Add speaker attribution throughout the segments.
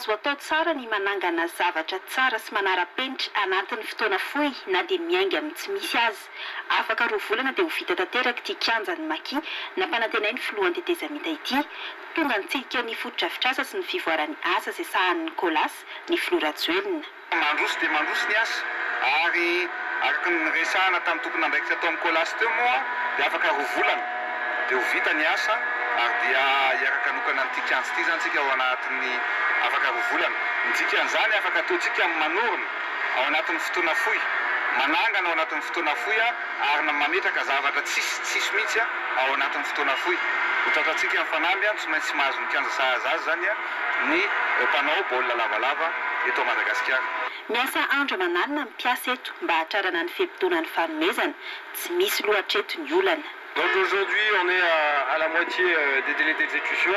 Speaker 1: azo atao tsara ny manangana zavatra tsara sy manara-penitra anatin'ny fotoana fohy na dia miainga amin'ny tsy misy azy. Afaka 2 volana dia ho vita tanteraka ity kianjan'ny Maki na mpanantenainy filohan'ny tetezamita ity, tonga nitsidika ny foto-drafitr'asa sy ny fivoaran'ny asa izay sahan'ny Kolasy ny Filoha Rajoelina.
Speaker 2: Mandroso dia mandroso ny asa ary araka ny resahana tamin'ny tokony andraikitra tao amin'ny Kolasy teo moa dia afaka 2 volana dia ho vita ny asa ary dia hiaraka nokana n'ity kianja ity zany tsika ao anatin'ny afaka 2 volana. Ny dikan'izany afaka ataontsika manorina ao anatin'ny fotoana fohy, manangana ao anatin'ny fotoana fohy ary mametraka zavatra tsisy mihitsy ao anatin'ny fotoana fohy. Hotratratsika amin'ny fanamby tsy maintsy mahazo ny kianja sahaza azy zany ny mpanao baolina lavalava eto Madagasikara.
Speaker 1: Miasa andro aman'alina mipiasa eto mba hatrarana ny fehim-potoanan'ny fanomezana, tsy misy lohatreto ny olana.
Speaker 3: Donc aujourd'hui, on est à la moitié des délais d'exécution.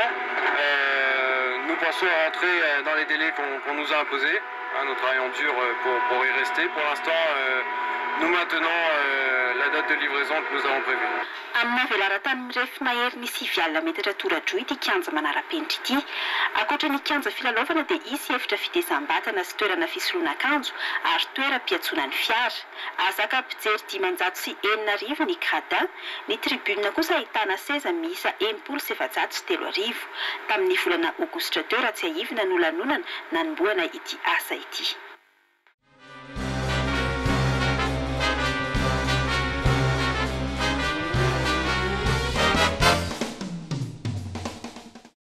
Speaker 3: Nous pensons rentrer dans les délais qu'on nous a imposés. Nous travaillons dur pour y rester. Pour l'instant, nous maintenons la date de livraison que nous avons prévue.
Speaker 1: Amin'ny velaratan mirefy mahery ny 9 alina metatra tora-droa ity kianja manara-penitra ity. Ankoatra ny kianja filalaovana dia isy efitra fitezam-batana sy toerana fisoloana akanjo ary toeram-piatsonan'ny fiara. Azaka mpijery 509 ny gradin, ny tribune kosa ahitana seza miisa 703. Tamin'ny volana Aogositra teo raha tsy haivina no lanonana nanomboana ity asa ity.